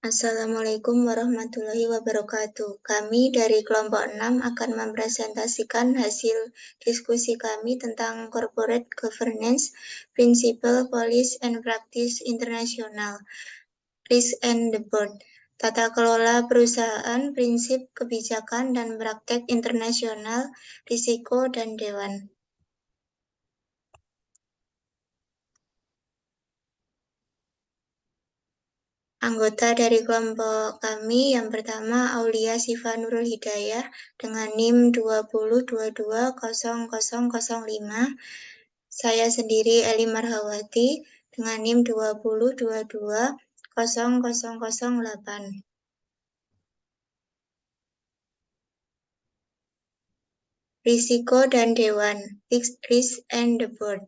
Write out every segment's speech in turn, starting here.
Assalamualaikum warahmatullahi wabarakatuh. Kami dari kelompok 6 akan mempresentasikan hasil diskusi kami tentang Corporate Governance, Principle, Policy, and Practice Internasional, Risk and the Board, tata kelola perusahaan, prinsip kebijakan dan praktek internasional, risiko dan dewan. Anggota dari kelompok kami yang pertama Aulia Siva Nurul Hidayah dengan NIM 20220005. Saya sendiri Eli Marhawati dengan NIM 20220008. Risiko dan Dewan, Risk and the Board.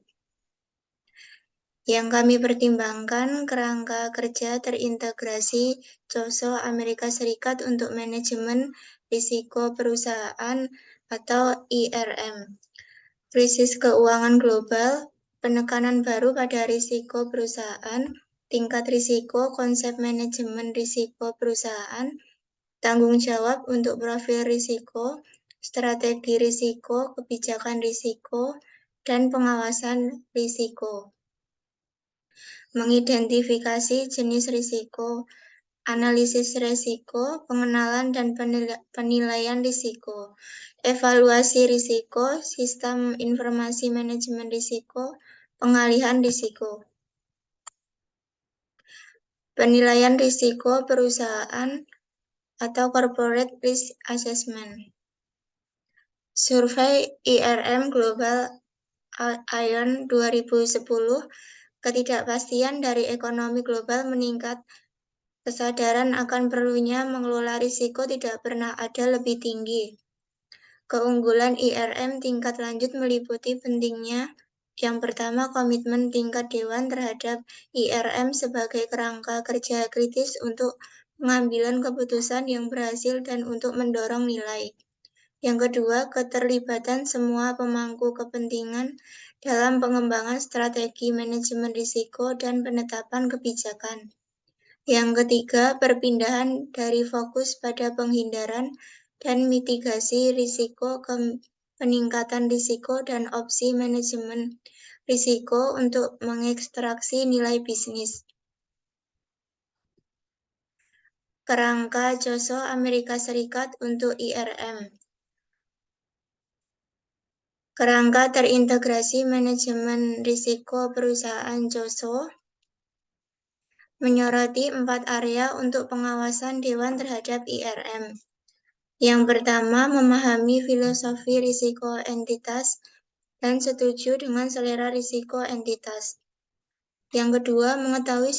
Yang kami pertimbangkan kerangka kerja terintegrasi COSO Amerika Serikat untuk manajemen risiko perusahaan atau IRM. Krisis keuangan global, penekanan baru pada risiko perusahaan, tingkat risiko, konsep manajemen risiko perusahaan, tanggung jawab untuk profil risiko, strategi risiko, kebijakan risiko, dan pengawasan risiko. Mengidentifikasi jenis risiko, analisis risiko, pengenalan dan penilaian risiko, evaluasi risiko, sistem informasi manajemen risiko, pengalihan risiko. Penilaian risiko perusahaan atau Corporate Risk Assessment. Survei IRM Global Ion 2010, ketidakpastian dari ekonomi global meningkat. Kesadaran akan perlunya mengelola risiko tidak pernah ada lebih tinggi. Keunggulan IRM tingkat lanjut meliputi pentingnya yang pertama, komitmen tingkat dewan terhadap IRM sebagai kerangka kerja kritis untuk pengambilan keputusan yang berhasil dan untuk mendorong nilai. Yang kedua, keterlibatan semua pemangku kepentingan dalam pengembangan strategi manajemen risiko dan penetapan kebijakan. Yang ketiga, perpindahan dari fokus pada penghindaran dan mitigasi risiko ke peningkatan risiko dan opsi manajemen risiko untuk mengekstraksi nilai bisnis. Kerangka COSO Amerika Serikat untuk IRM. Kerangka terintegrasi manajemen risiko perusahaan COSO menyoroti 4 area untuk pengawasan dewan terhadap IRM. Yang pertama, memahami filosofi risiko entitas dan setuju dengan selera risiko entitas. Yang kedua, mengetahui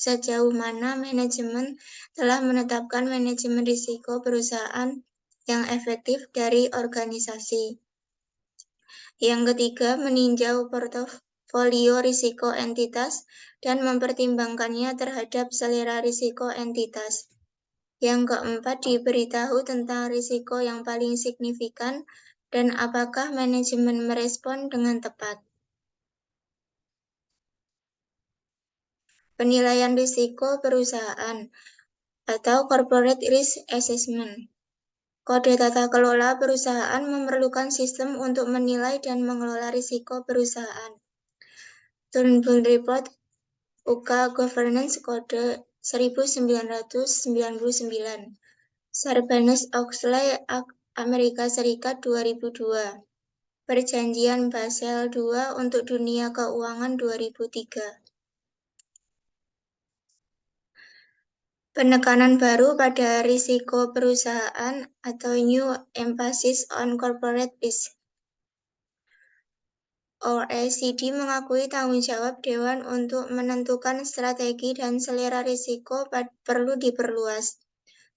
sejauh mana manajemen telah menetapkan manajemen risiko perusahaan yang efektif dari organisasi. Yang ketiga, meninjau portofolio risiko entitas dan mempertimbangkannya terhadap selera risiko entitas. Yang keempat, diberitahu tentang risiko yang paling signifikan dan apakah manajemen merespon dengan tepat. Penilaian risiko perusahaan atau Corporate Risk Assessment. Kode tata kelola perusahaan memerlukan sistem untuk menilai dan mengelola risiko perusahaan. Turnbull Report UK Governance Kode 1999. Sarbanes-Oxley Amerika Serikat 2002. Perjanjian Basel II untuk dunia keuangan 2003. Penekanan baru pada risiko perusahaan atau New Emphasis on Corporate Risk. OECD mengakui tanggung jawab Dewan untuk menentukan strategi dan selera risiko perlu diperluas.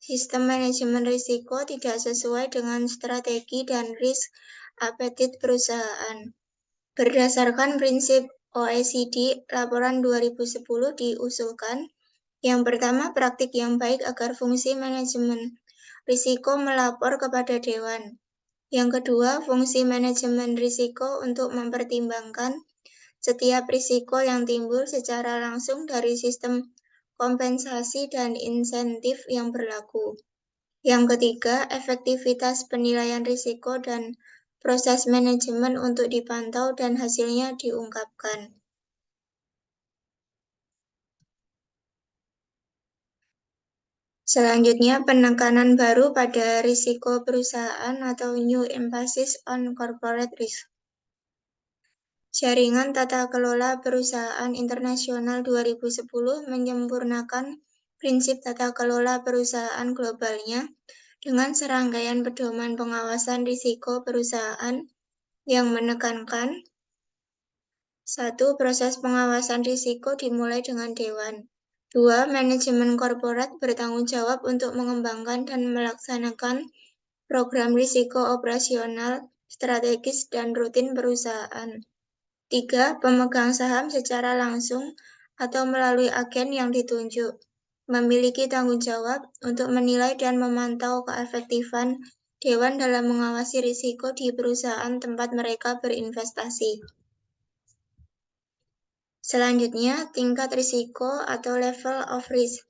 Sistem manajemen risiko tidak sesuai dengan strategi dan risk appetite perusahaan. Berdasarkan prinsip OECD, laporan 2010 diusulkan. Yang pertama, praktik yang baik agar fungsi manajemen risiko melapor kepada Dewan. Yang kedua, fungsi manajemen risiko untuk mempertimbangkan setiap risiko yang timbul secara langsung dari sistem kompensasi, dan insentif yang berlaku. Yang ketiga, efektivitas penilaian risiko dan proses manajemen untuk dipantau dan hasilnya diungkapkan. Selanjutnya, penekanan baru pada risiko perusahaan atau new emphasis on corporate risk. Jaringan Tata Kelola Perusahaan Internasional 2010 menyempurnakan prinsip tata kelola perusahaan globalnya dengan serangkaian pedoman pengawasan risiko perusahaan yang menekankan 1. Proses pengawasan risiko dimulai dengan dewan. 2. Manajemen korporat bertanggung jawab untuk mengembangkan dan melaksanakan program risiko operasional, strategis, dan rutin perusahaan. 3. Pemegang saham secara langsung atau melalui agen yang ditunjuk memiliki tanggung jawab untuk menilai dan memantau keefektifan dewan dalam mengawasi risiko di perusahaan tempat mereka berinvestasi. Selanjutnya, tingkat risiko atau level of risk.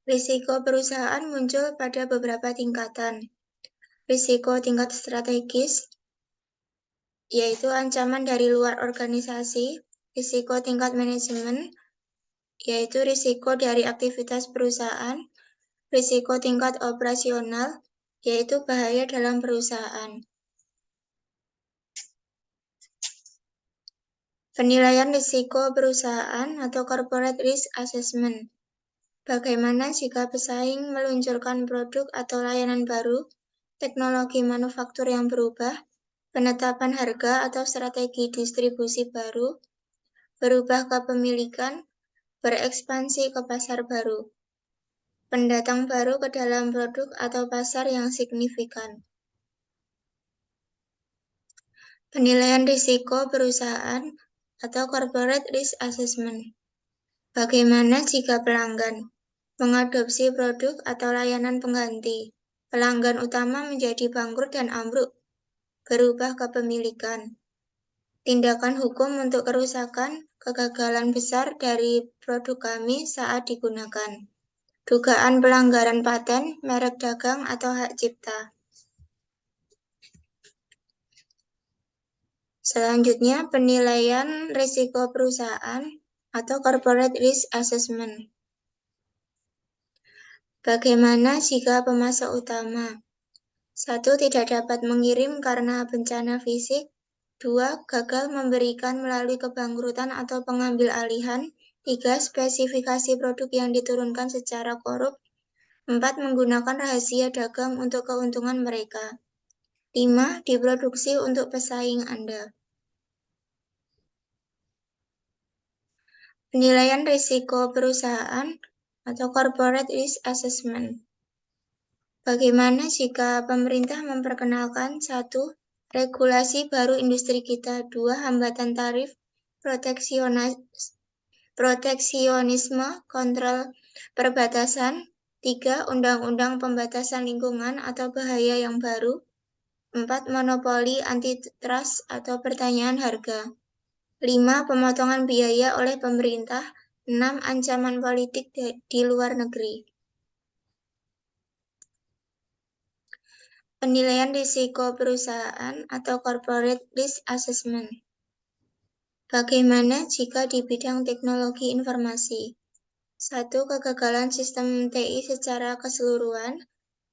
Risiko perusahaan muncul pada beberapa tingkatan. Risiko tingkat strategis, yaitu ancaman dari luar organisasi. Risiko tingkat manajemen, yaitu risiko dari aktivitas perusahaan. Risiko tingkat operasional, yaitu bahaya dalam perusahaan. Penilaian risiko perusahaan atau corporate risk assessment. Bagaimana jika pesaing meluncurkan produk atau layanan baru, teknologi manufaktur yang berubah, penetapan harga atau strategi distribusi baru, berubah kepemilikan, berekspansi ke pasar baru, pendatang baru ke dalam produk atau pasar yang signifikan. Penilaian risiko perusahaan atau corporate risk assessment. Bagaimana jika pelanggan mengadopsi produk atau layanan pengganti, pelanggan utama menjadi bangkrut dan ambruk, berubah kepemilikan, tindakan hukum untuk kerusakan, kegagalan besar dari produk kami saat digunakan, dugaan pelanggaran paten, merek dagang, atau hak cipta. Selanjutnya, penilaian risiko perusahaan atau corporate risk assessment. Bagaimana jika pemasok utama 1. Tidak dapat mengirim karena bencana fisik. 2. Gagal memberikan melalui kebangkrutan atau pengambil alihan. 3. Spesifikasi produk yang diturunkan secara korup. 4. Menggunakan rahasia dagang untuk keuntungan mereka. 5. Diproduksi untuk pesaing Anda. Penilaian risiko perusahaan atau corporate risk assessment. Bagaimana jika pemerintah memperkenalkan 1. Regulasi baru industri kita, 2. Hambatan tarif, proteksionisme, kontrol perbatasan, 3. Undang-undang pembatasan lingkungan atau bahaya yang baru, 4. Monopoli antitrust atau pertanyaan harga, 5. Pemotongan biaya oleh pemerintah, 6. Ancaman politik di luar negeri. Penilaian risiko perusahaan atau corporate risk assessment. Bagaimana jika di bidang teknologi informasi? 1. Kegagalan sistem TI secara keseluruhan.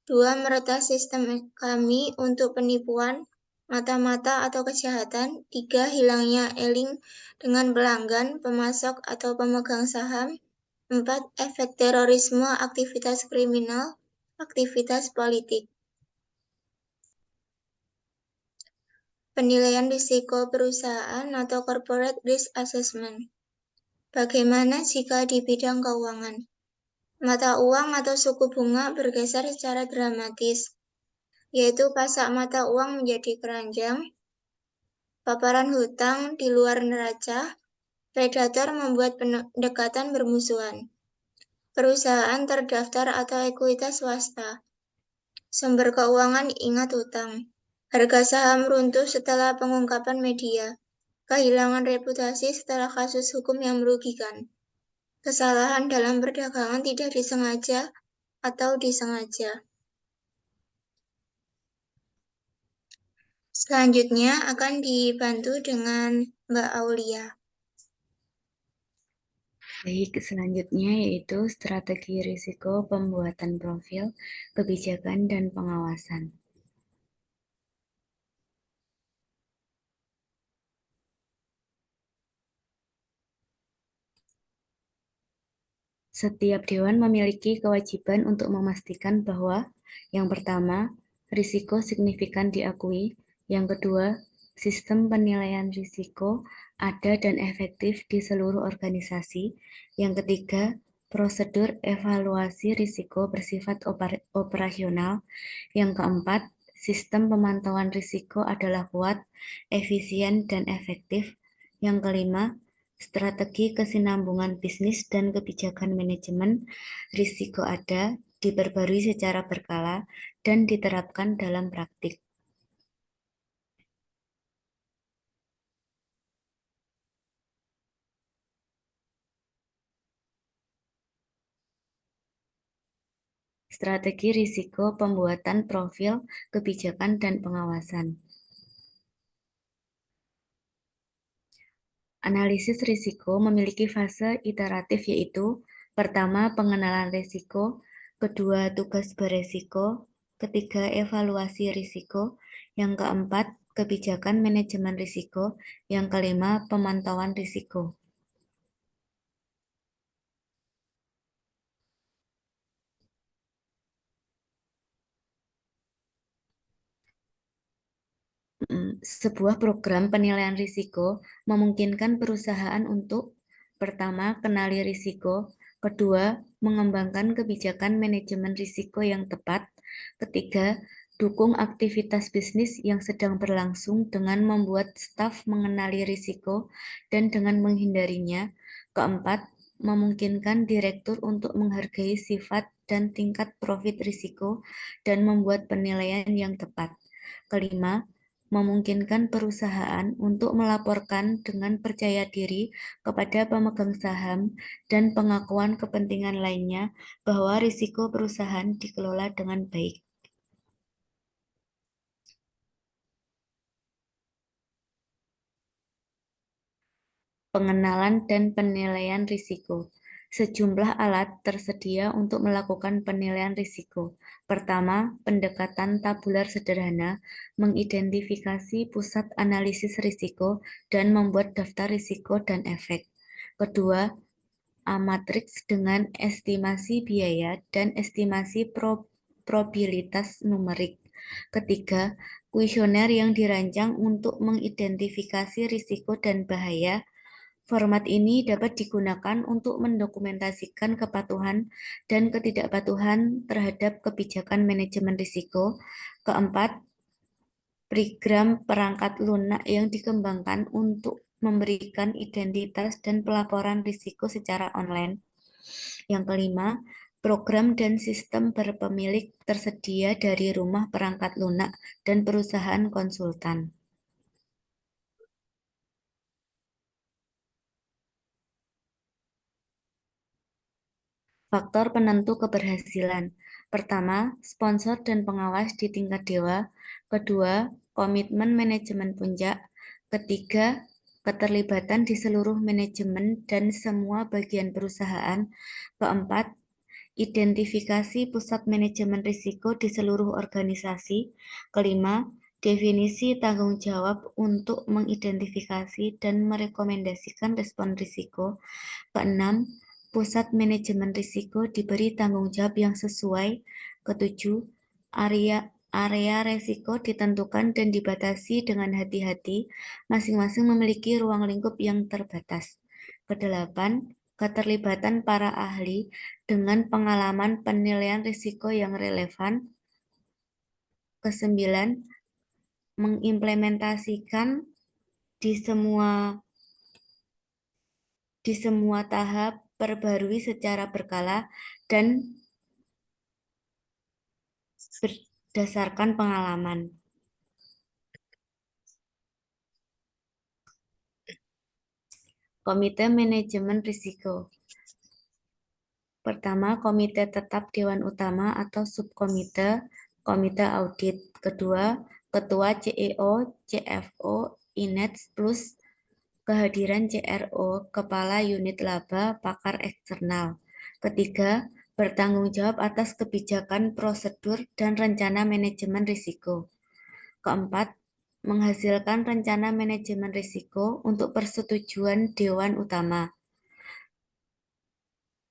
2. Meretas sistem kami untuk penipuan, mata-mata atau kejahatan. 3. Hilangnya e-link dengan pelanggan, pemasok atau pemegang saham. 4. Efek terorisme, aktivitas kriminal, aktivitas politik. Penilaian risiko perusahaan atau corporate risk assessment. Bagaimana jika di bidang keuangan? Mata uang atau suku bunga bergeser secara dramatis, yaitu pasak mata uang menjadi keranjang, paparan hutang di luar neraca, predator membuat pendekatan bermusuhan, perusahaan terdaftar atau ekuitas swasta, sumber keuangan ingat hutang, harga saham runtuh setelah pengungkapan media, kehilangan reputasi setelah kasus hukum yang merugikan. kesalahan dalam perdagangan tidak disengaja atau disengaja. Selanjutnya akan dibantu dengan Mbak Aulia. Baik, selanjutnya yaitu strategi risiko pembuatan profil, kebijakan, dan pengawasan. Setiap dewan memiliki kewajiban untuk memastikan bahwa yang pertama, risiko signifikan diakui, yang kedua, sistem penilaian risiko ada dan efektif di seluruh organisasi, yang ketiga, prosedur evaluasi risiko bersifat operasional, yang keempat, sistem pemantauan risiko adalah kuat, efisien, dan efektif, yang kelima, strategi kesinambungan bisnis dan kebijakan manajemen risiko ada, diperbarui secara berkala, dan diterapkan dalam praktik. Strategi risiko pembuatan profil, kebijakan, dan pengawasan. Analisis risiko memiliki fase iteratif yaitu pertama, pengenalan risiko, kedua, tugas beresiko, ketiga, evaluasi risiko, yang keempat, kebijakan manajemen risiko, yang kelima, pemantauan risiko. Sebuah program penilaian risiko memungkinkan perusahaan untuk pertama, kenali risiko, kedua, mengembangkan kebijakan manajemen risiko yang tepat, ketiga, dukung aktivitas bisnis yang sedang berlangsung dengan membuat staf mengenali risiko dan dengan menghindarinya, keempat, memungkinkan direktur untuk menghargai sifat dan tingkat profit risiko dan membuat penilaian yang tepat. Kelima, memungkinkan perusahaan untuk melaporkan dengan percaya diri kepada pemegang saham dan pengakuan kepentingan lainnya bahwa risiko perusahaan dikelola dengan baik. Pengenalan dan penilaian risiko. Sejumlah alat tersedia untuk melakukan penilaian risiko. Pertama, pendekatan tabular sederhana, mengidentifikasi pusat analisis risiko dan membuat daftar risiko dan efek. Kedua, A-matriks dengan estimasi biaya dan estimasi probabilitas numerik. Ketiga, kuesioner yang dirancang untuk mengidentifikasi risiko dan bahaya. Format ini dapat digunakan untuk mendokumentasikan kepatuhan dan ketidakpatuhan terhadap kebijakan manajemen risiko. Keempat, program perangkat lunak yang dikembangkan untuk memberikan identitas dan pelaporan risiko secara online. Yang kelima, program dan sistem berpemilik tersedia dari rumah perangkat lunak dan perusahaan konsultan. Faktor penentu keberhasilan. Pertama, sponsor dan pengawas di tingkat dewa. Kedua, komitmen manajemen puncak. Ketiga, keterlibatan di seluruh manajemen dan semua bagian perusahaan. Keempat, identifikasi pusat manajemen risiko di seluruh organisasi. Kelima, definisi tanggung jawab untuk mengidentifikasi dan merekomendasikan respon risiko. Keenam, pusat manajemen risiko diberi tanggung jawab yang sesuai. Ketujuh, area risiko ditentukan dan dibatasi dengan hati-hati, masing-masing memiliki ruang lingkup yang terbatas. Kedelapan, keterlibatan para ahli dengan pengalaman penilaian risiko yang relevan. Kesembilan, mengimplementasikan di semua tahap perbarui secara berkala dan berdasarkan pengalaman. Komite Manajemen Risiko. Pertama, komite tetap Dewan Utama atau subkomite, komite audit. Kedua, ketua CEO, CFO, INETS plus kehadiran CRO, kepala unit laba, pakar eksternal. Ketiga, bertanggung jawab atas kebijakan, prosedur, dan rencana manajemen risiko. Keempat, menghasilkan rencana manajemen risiko untuk persetujuan Dewan Utama.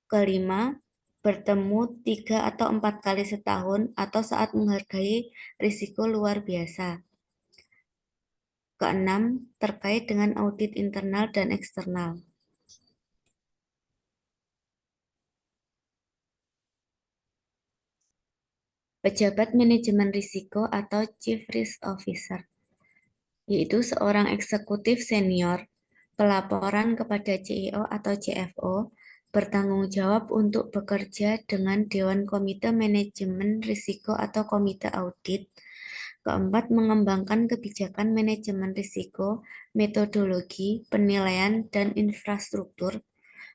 Kelima, bertemu 3 atau 4 kali setahun atau saat menghargai risiko luar biasa. Keenam, terkait dengan audit internal dan eksternal. Pejabat manajemen risiko atau Chief Risk Officer, yaitu seorang eksekutif senior, pelaporan kepada CEO atau CFO, bertanggung jawab untuk bekerja dengan Dewan Komite Manajemen Risiko atau Komite Audit. Keempat, mengembangkan kebijakan manajemen risiko, metodologi, penilaian, dan infrastruktur.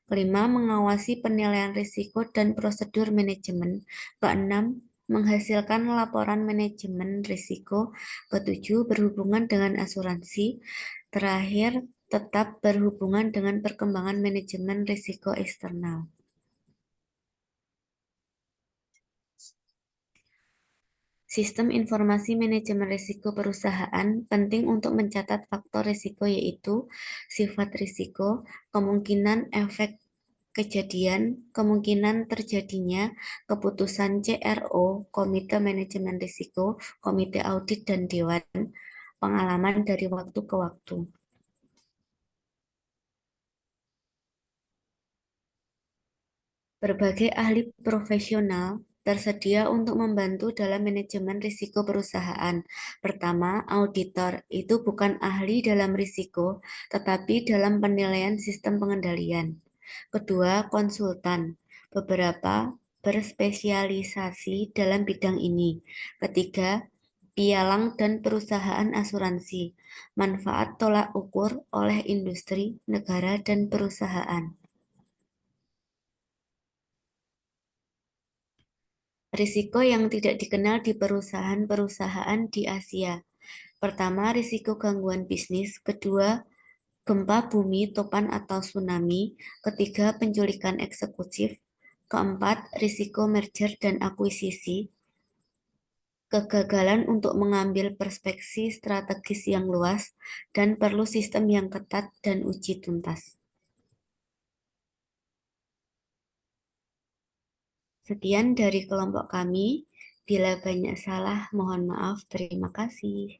Kelima, mengawasi penilaian risiko dan prosedur manajemen. Keenam, menghasilkan laporan manajemen risiko. Ketujuh, berhubungan dengan asuransi. Terakhir, tetap berhubungan dengan perkembangan manajemen risiko eksternal. Sistem informasi manajemen risiko perusahaan penting untuk mencatat faktor risiko yaitu sifat risiko, kemungkinan efek kejadian, kemungkinan terjadinya, keputusan CRO, Komite Manajemen Risiko, Komite Audit, dan Dewan, pengalaman dari waktu ke waktu. Berbagai ahli profesional tersedia untuk membantu dalam manajemen risiko perusahaan. Pertama, auditor itu bukan ahli dalam risiko, tetapi dalam penilaian sistem pengendalian. Kedua, konsultan. Beberapa berspesialisasi dalam bidang ini. Ketiga, pialang dan perusahaan asuransi. Manfaat tolak ukur oleh industri, negara, dan perusahaan. Risiko yang tidak dikenal di perusahaan-perusahaan di Asia. Pertama, risiko gangguan bisnis. Kedua, gempa bumi, topan atau tsunami. Ketiga, penculikan eksekutif. Keempat, risiko merger dan akuisisi. Kegagalan untuk mengambil perspektif strategis yang luas dan perlu sistem yang ketat dan uji tuntas. Sekian dari kelompok kami. Bila banyak salah, mohon maaf. Terima kasih.